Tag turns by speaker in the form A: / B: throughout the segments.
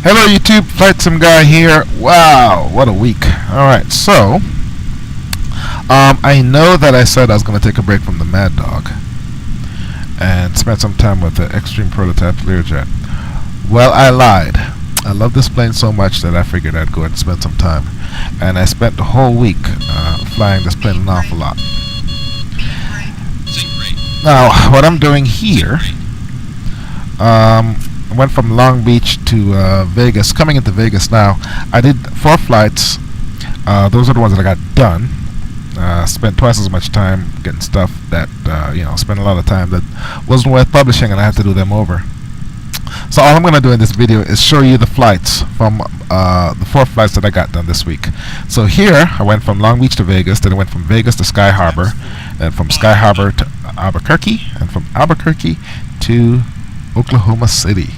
A: Hello YouTube, Flightsimguy here. Wow, what a week. Alright, so I know that I said I was going to take a break from the Maddog and spend some time with the extreme prototype Learjet. Well, I lied. I love this plane so much that I figured I'd go and spend some time. And I spent the whole week flying this plane an awful lot. Now, what I'm doing here, I went from Long Beach to Vegas. Coming into Vegas now, I did 4 flights. Those are the ones that I got done. Spent twice as much time getting stuff that, spent a lot of time that wasn't worth publishing, and I had to do them over. So all I'm going to do in this video is show you the flights from the 4 flights that I got done this week. So here, I went from Long Beach to Vegas, then I went from Vegas to Sky Harbor, then from Sky Harbor to Albuquerque, and from Albuquerque to Oklahoma City.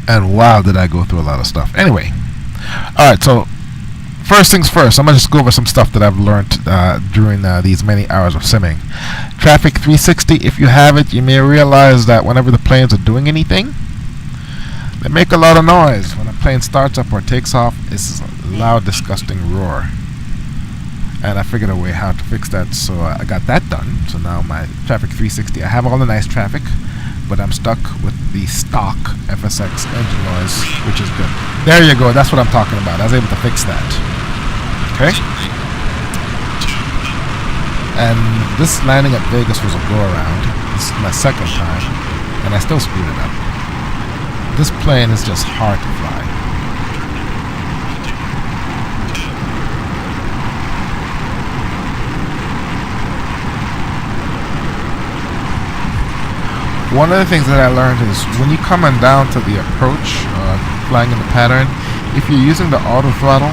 A: And wow, did I go through a lot of stuff. Anyway, alright, so first things first, I'm going to just go over some stuff that I've learned during these many hours of simming. Traffic 360, if you have it, you may realize that whenever the planes are doing anything, they make a lot of noise. When a plane starts up or takes off, it's a loud, disgusting roar. And I figured a way how to fix that, so I got that done. So now my Traffic 360, I have all the nice traffic, but I'm stuck with the stock FSX engine noise, which is good. There you go, that's what I'm talking about. I was able to fix that. Okay? And this landing at Vegas was a go-around. This is my second time, and I still screwed it up. This plane is just hard to fly. One of the things that I learned is when you coming down to the approach, flying in the pattern, if you're using the auto throttle,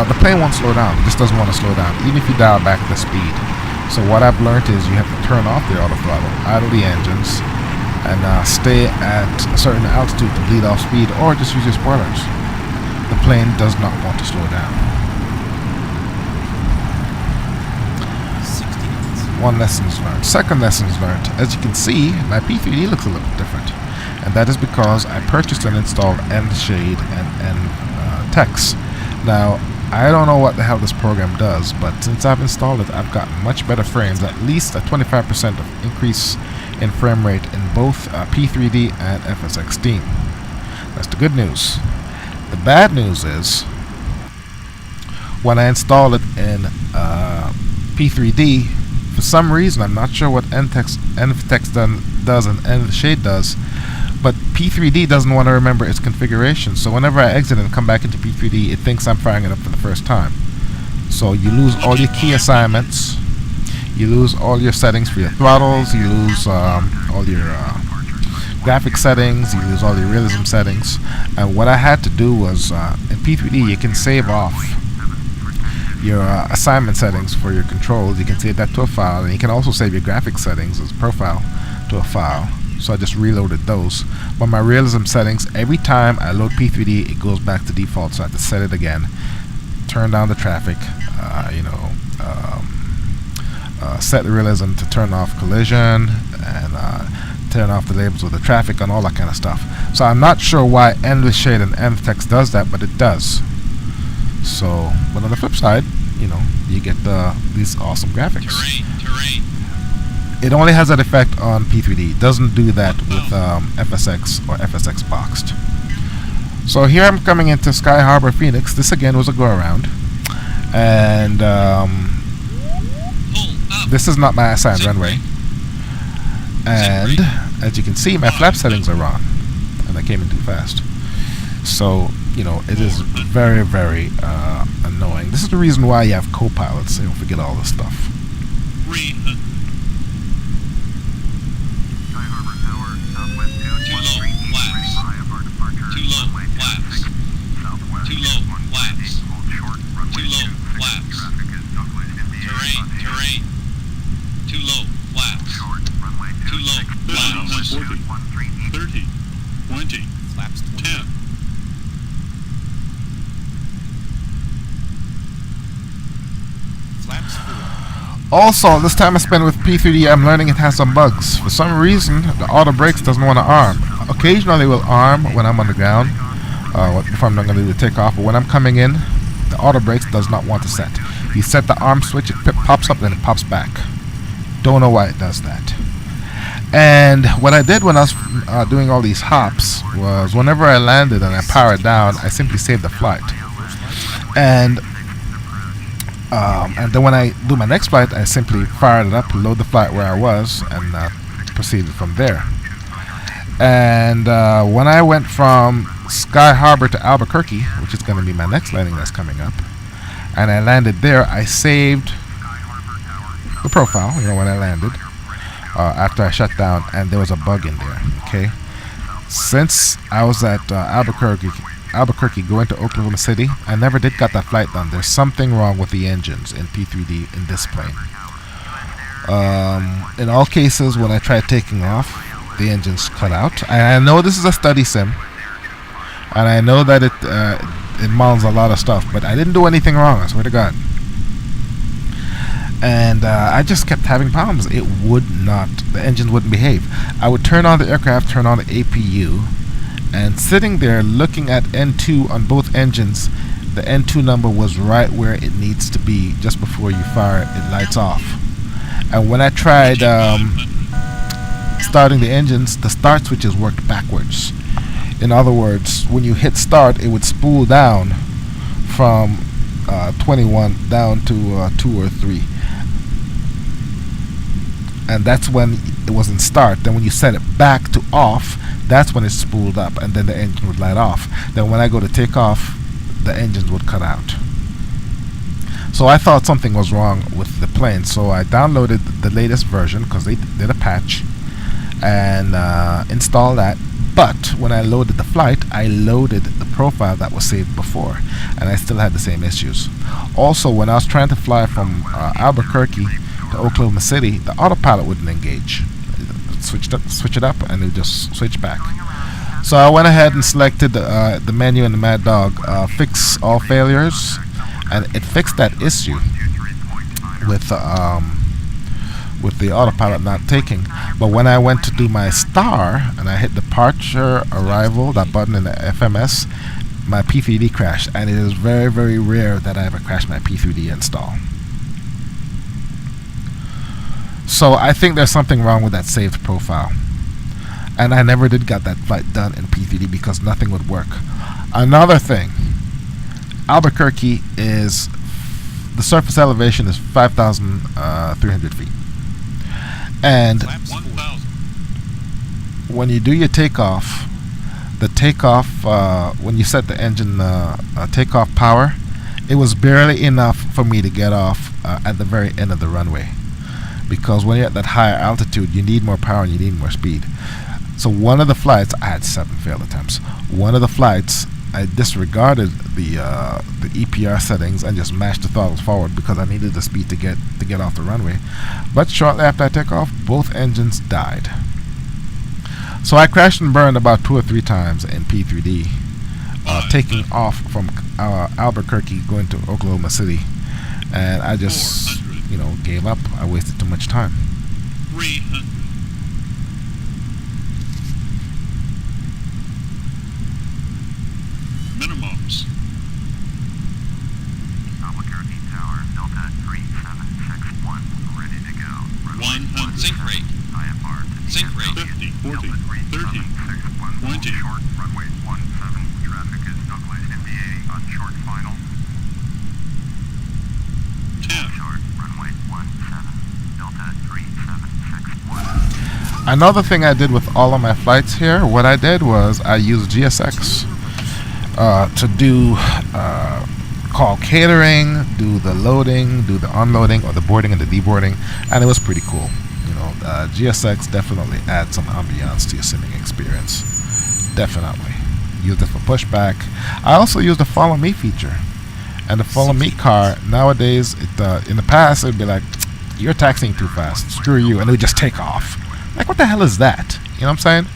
A: the plane won't slow down. It just doesn't want to slow down, even if you dial back the speed. So what I've learned is you have to turn off the auto throttle, idle the engines, and stay at a certain altitude to bleed off speed, or just use your spoilers. The plane does not want to slow down. One lessons learned. Second lessons learned. As you can see, my P3D looks a little different, and that is because I purchased and installed end shade and end text. Now, I don't know what the hell this program does, but since I've installed it, I've gotten much better frames, at least a 25% of increase in frame rate in both P3D and FSX Steam. That's the good news. The bad news is, when I install it in P3D, for some reason, I'm not sure what end-text does and end-shade does, but P3D doesn't want to remember its configuration. So whenever I exit and come back into P3D, it thinks I'm firing it up for the first time. So you lose all your key assignments, you lose all your settings for your throttles, you lose all your graphic settings, you lose all your realism settings. And what I had to do was, in P3D, you can save off your assignment settings for your controls. You can save that to a file, and you can also save your graphic settings as a profile to a file. So I just reloaded those. But my realism settings, every time I load P3D, it goes back to default, so I have to set it again, turn down the traffic, set the realism to turn off collision, and turn off the labels of the traffic and all that kind of stuff. So I'm not sure why endless shade and end text does that, but it does. So, but on the flip side, you get these awesome graphics. Terrain. It only has that effect on P3D. It doesn't do that with FSX or FSX boxed. So here I'm coming into Sky Harbor, Phoenix. This again was a go-around. And this is not my assigned runway. And as you can see, my flap settings are wrong. And I came in too fast. So, it is very, very annoying. This is the reason why you have co-pilots, so you don't forget all this stuff. Also, this time I spent with P3D, I'm learning it has some bugs. For some reason, the auto brakes doesn't want to arm. Occasionally it will arm when I'm on the ground, if I'm not going to do the takeoff, but when I'm coming in, the auto brakes does not want to set. You set the arm switch, it pops up, then it pops back. Don't know why it does that. And what I did when I was doing all these hops was whenever I landed and I powered down, I simply saved the flight. And then when I do my next flight, I simply fired it up, load the flight where I was, and proceeded from there. And when I went from Sky Harbor to Albuquerque, which is going to be my next landing that's coming up, and I landed there, I saved the profile, when I landed, after I shut down, and there was a bug in there, okay? Since I was at Albuquerque going to Oklahoma City, I never did get that flight done. There's something wrong with the engines in P3D in this plane. In all cases, when I tried taking off, the engines cut out. And I know this is a study sim, and I know that it mounts a lot of stuff, but I didn't do anything wrong, I swear to God. And I just kept having problems. It would not, the engine wouldn't behave. I would turn on the aircraft, turn on the APU, and sitting there looking at N2 on both engines, the N2 number was right where it needs to be. Just before you fire it, it lights off. And when I tried starting the engines, the start switches worked backwards. In other words, when you hit start, it would spool down from 21 down to 2 or 3. And that's when it was in start. Then when you set it back to off, that's when it spooled up, and then the engine would light off. Then when I go to take off, the engines would cut out. So I thought something was wrong with the plane, so I downloaded the latest version, because they did a patch, and installed that. But when I loaded the flight, I loaded the profile that was saved before, and I still had the same issues. Also, when I was trying to fly from Albuquerque to Oklahoma City, the autopilot wouldn't engage. Switch it up, and it just switched back. So I went ahead and selected the menu in the Maddog, fix all failures, and it fixed that issue with the autopilot not taking. But when I went to do my star and I hit departure arrival, that button in the FMS, my P3D crashed, and it is very, very rare that I ever crash my P3D install. So I think there's something wrong with that saved profile, and I never did get that flight done in P3D because nothing would work. Another thing, Albuquerque is, the surface elevation is 5,300 feet, and when you do your takeoff, the takeoff, when you set the engine takeoff power, it was barely enough for me to get off at the very end of the runway. Because when you're at that higher altitude, you need more power and you need more speed. So one of the flights, I had 7 failed attempts. One of the flights, I disregarded the EPR settings and just mashed the throttles forward because I needed the speed to get off the runway. But shortly after I took off, both engines died. So I crashed and burned about 2 or 3 times in P3D, taking off from Albuquerque going to Oklahoma City, and I just gave up. I wasted too much time.
B: 300. Minimums.
C: Albuquerque Tower, Delta 3761, ready to go.
B: 100. Sync rate.
C: IFR to
B: Sync rate.
C: 50,
B: 40, 30, 20.
C: Short, runway 17, traffic is Douglas MD-80 on short final.
B: 10.
C: Short, runway 17, Delta 3761.
A: Another thing I did with all of my flights here, what I did was I used GSX to do call catering, do the loading, do the unloading, or the boarding and the deboarding, and it was pretty cool. GSX definitely adds some ambiance to your simming experience. Definitely. Used it for pushback. I also used the follow me feature. And the follow me car, nowadays, in the past, it would be like, you're taxiing too fast, screw you, and it would just take off. Like, what the hell is that? You know what I'm saying?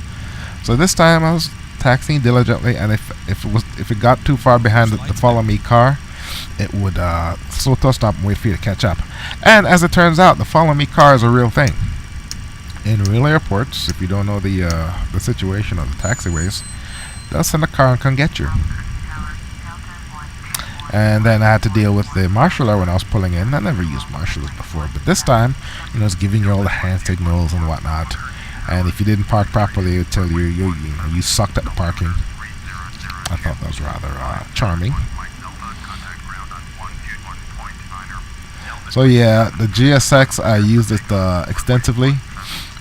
A: So this time I was taxiing diligently, and if it got too far behind the follow me car, it would slow to a stop and wait for you to catch up. And as it turns out, the follow me car is a real thing. In real airports, if you don't know the situation of the taxiways, they'll send a car and come get you. And then I had to deal with the marshaller when I was pulling in. I never used marshallers before, but this time, it's giving you all the hand signals and whatnot. And if you didn't park properly, it would tell you you sucked at the parking. I thought that was rather charming. So yeah, the GSX, I used it extensively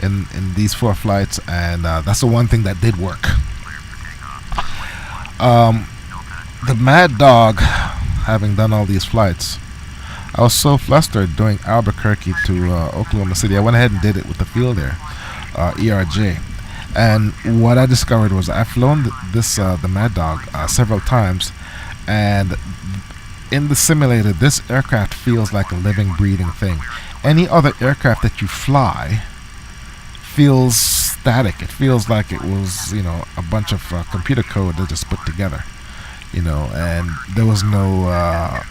A: in these 4 flights, and that's the one thing that did work. The Maddog, having done all these flights, I was so flustered doing Albuquerque to Oklahoma City. I went ahead and did it with the field there, ERJ. And what I discovered was I've flown the Maddog several times, and in the simulator, this aircraft feels like a living, breathing thing. Any other aircraft that you fly feels static. It feels like it was, a bunch of computer code that just put together, and there was no.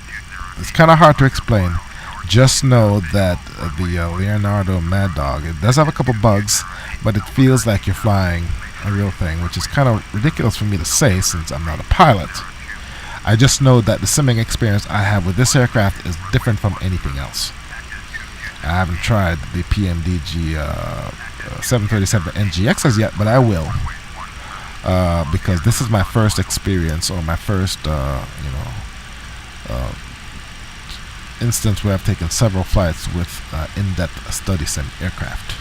A: It's kind of hard to explain. Just know that the Leonardo Maddog, it does have a couple bugs, but it feels like you're flying a real thing, which is kind of ridiculous for me to say since I'm not a pilot. I just know that the simming experience I have with this aircraft is different from anything else. I haven't tried the PMDG 737 NGXs yet, but I will, because this is my first experience, or my first, instance where I've taken several flights with in-depth study sim aircraft.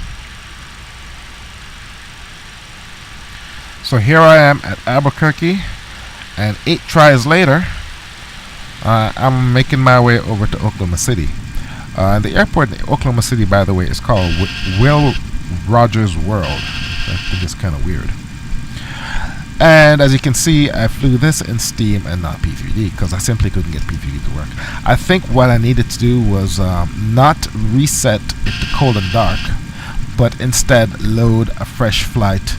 A: So here I am at Albuquerque, and 8 tries later, I'm making my way over to Oklahoma City. The airport in Oklahoma City, by the way, is called Will Rogers World. I think it's kind of weird. And as you can see, I flew this in Steam and not P3D because I simply couldn't get P3D to work. I think what I needed to do was not reset it to cold and dark, but instead load a fresh flight,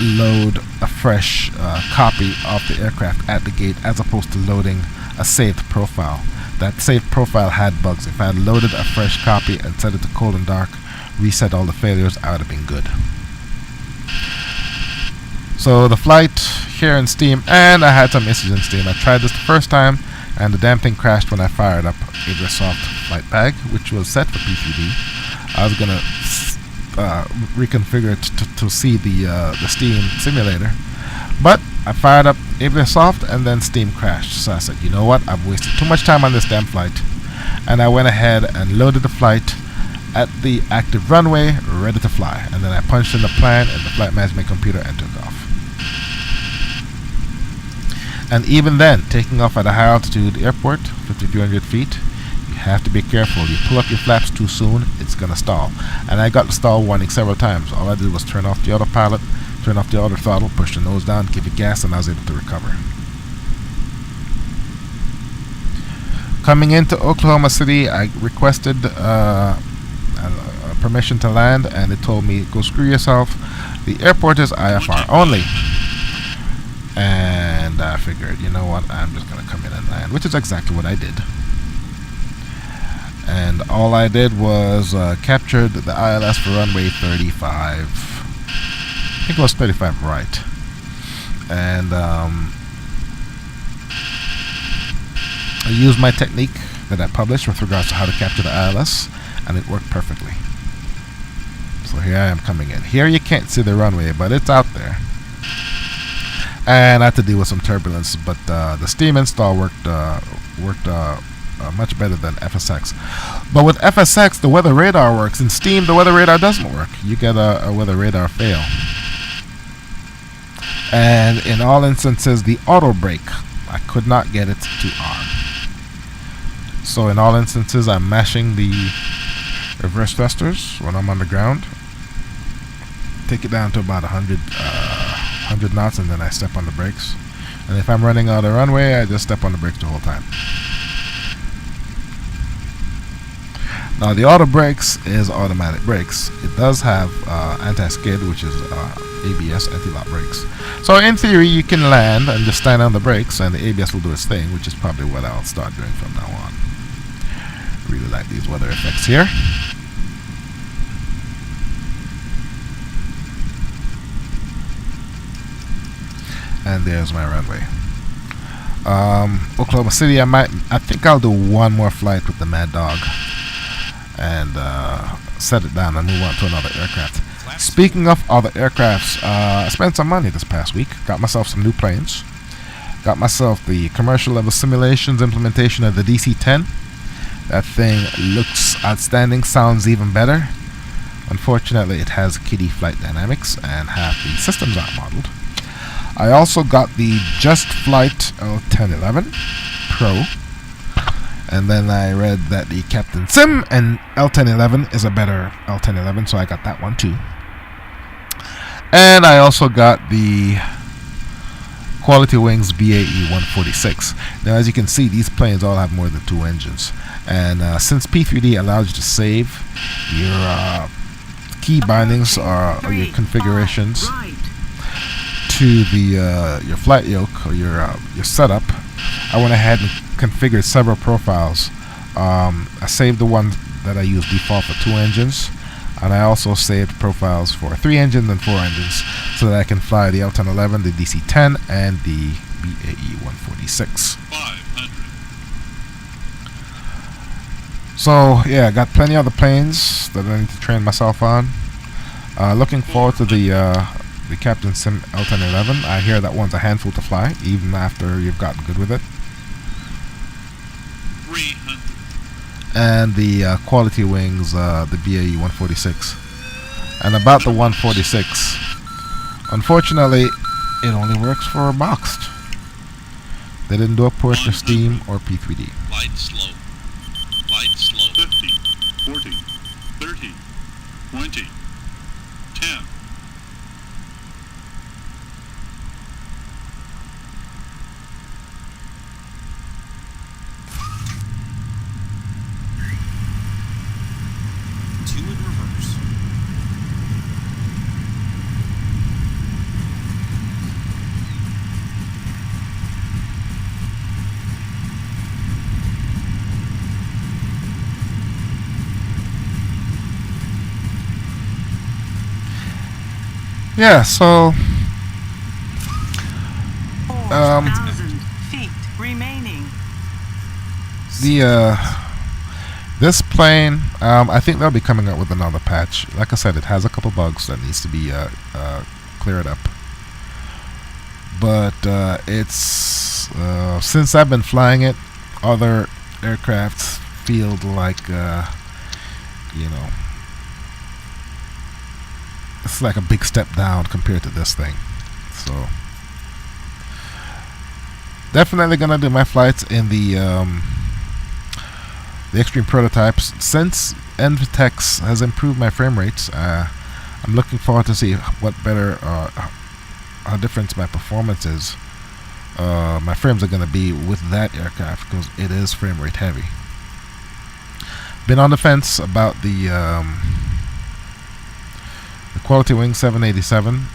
A: load a fresh copy of the aircraft at the gate, as opposed to loading a saved profile. That saved profile had bugs. If I had loaded a fresh copy and set it to cold and dark, reset all the failures, I would have been good. So the flight here in Steam, and I had some issues in Steam. I tried this the first time, and the damn thing crashed when I fired up Aviasoft Flight Bag, which was set for P3D. I was gonna reconfigure it to see the Steam simulator, but I fired up Aviasoft and then Steam crashed. So I said, you know what? I've wasted too much time on this damn flight, and I went ahead and loaded the flight at the active runway, ready to fly. And then I punched in the plan in the flight management computer and took off. And even then, taking off at a high altitude airport, 5,200 feet, you have to be careful. You pull up your flaps too soon, it's gonna stall. And I got the stall warning several times. All I did was turn off the autopilot, turn off the auto throttle, push the nose down, give it gas, and I was able to recover. Coming into Oklahoma City, I requested permission to land, and it told me, go screw yourself. The airport is IFR only. And I figured, you know what, I'm just going to come in and land, which is exactly what I did. And all I did was captured the ILS for runway 35. I think it was 35 right. And I used my technique that I published with regards to how to capture the ILS, and it worked perfectly. So here I am coming in. Here you can't see the runway, but it's out there. And I had to deal with some turbulence, but the Steam install worked much better than FSX. But with FSX, the weather radar works. In Steam, the weather radar doesn't work. You get a weather radar fail. And in all instances, the auto brake, I could not get it to arm. So in all instances, I'm mashing the reverse thrusters when I'm on the ground. Take it down to about 100 knots, and then I step on the brakes. And if I'm running out of runway, I just step on the brakes the whole time. Now the auto brakes is automatic brakes. It does have anti-skid, which is ABS, anti-lock brakes. So in theory, you can land and just stand on the brakes, and the ABS will do its thing, which is probably what I'll start doing from now on. Really like these weather effects here. And there's my runway. Oklahoma City. I think I'll do one more flight with the Maddog and set it down and move on to another aircraft. Speaking of other aircrafts, I spent some money this past week. Got myself some new planes. Got myself the commercial level simulations implementation of the DC-10. That thing looks outstanding, sounds even better. Unfortunately, it has kiddie flight dynamics and half the systems aren't modeled. I also got the Just Flight L1011 Pro, and then I read that the Captain Sim and L1011 is a better L1011, so I got that one too. And I also got the Quality Wings BAE 146. Now, as you can see, these planes all have more than 2 engines, and since P3D allows you to save your key bindings or your configurations to the your flight yoke or your setup, I went ahead and configured several profiles. I saved the one that I use default for 2 engines, and I also saved profiles for 3 engines and 4 engines, so that I can fly the L1011, the DC-10, and the BAE 146.
B: 500.
A: So yeah, I got plenty of other planes that I need to train myself on. Looking forward to the Captain Sim L1011. I hear that one's a handful to fly, even after you've gotten good with it.
B: 300.
A: And the Quality Wings, the BAE 146. And about the 146, unfortunately, it only works for boxed. They didn't do a port for Steam or P3D.
B: Light slow. Light slow. 50, 40, 30, 20, 10.
A: Yeah, so
D: 4,000 feet remaining.
A: This plane, I think they'll be coming out with another patch. Like I said, it has a couple bugs that needs to be cleared up. But it's since I've been flying it, other aircraft feel like you know, it's like a big step down compared to this thing. So definitely gonna do my flights in the extreme prototypes. Since FSX has improved my frame rates, I'm looking forward to see what better how different my performance is. My frames are gonna be with that aircraft because it is frame rate heavy. Been on the fence about the Quality Wing 787.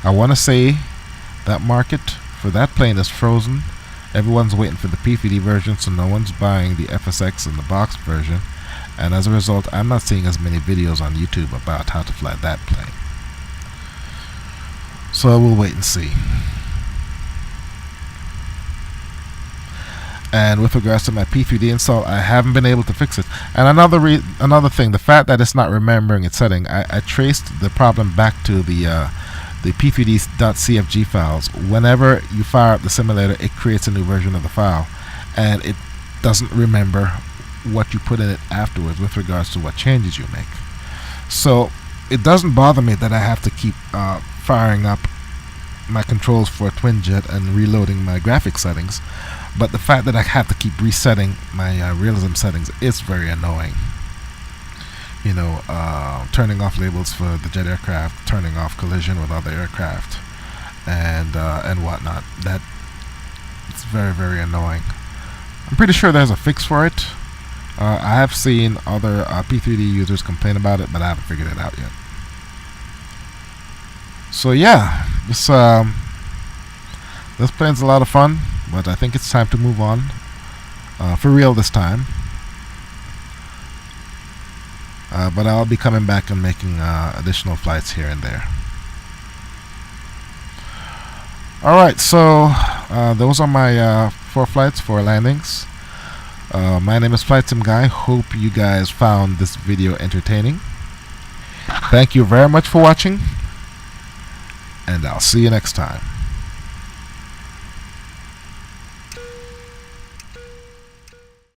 A: I want to say that market for that plane is frozen. Everyone's waiting for the P3D version, so no one's buying the FSX and the box version, and as a result, I'm not seeing as many videos on YouTube about how to fly that plane. So we'll wait and see. And with regards to my P3D install, I haven't been able to fix it. And another thing, the fact that it's not remembering its setting, I traced the problem back to the P3D.cfg files. Whenever you fire up the simulator, it creates a new version of the file, and it doesn't remember what you put in it afterwards with regards to what changes you make. So it doesn't bother me that I have to keep firing up my controls for Twinjet and reloading my graphics settings. But the fact that I have to keep resetting my realism settings is very annoying. You know, turning off labels for the jet aircraft, turning off collision with other aircraft, and whatnot. It's very, very annoying. I'm pretty sure there's a fix for it. I have seen other P3D users complain about it, but I haven't figured it out yet. So yeah, this plane's a lot of fun, but I think it's time to move on for real this time. But I'll be coming back and making additional flights here and there. Alright, so those are my 4 flights, 4 landings. My name is Flightsimguy. Hope you guys found this video entertaining. Thank you very much for watching, and I'll see you next time.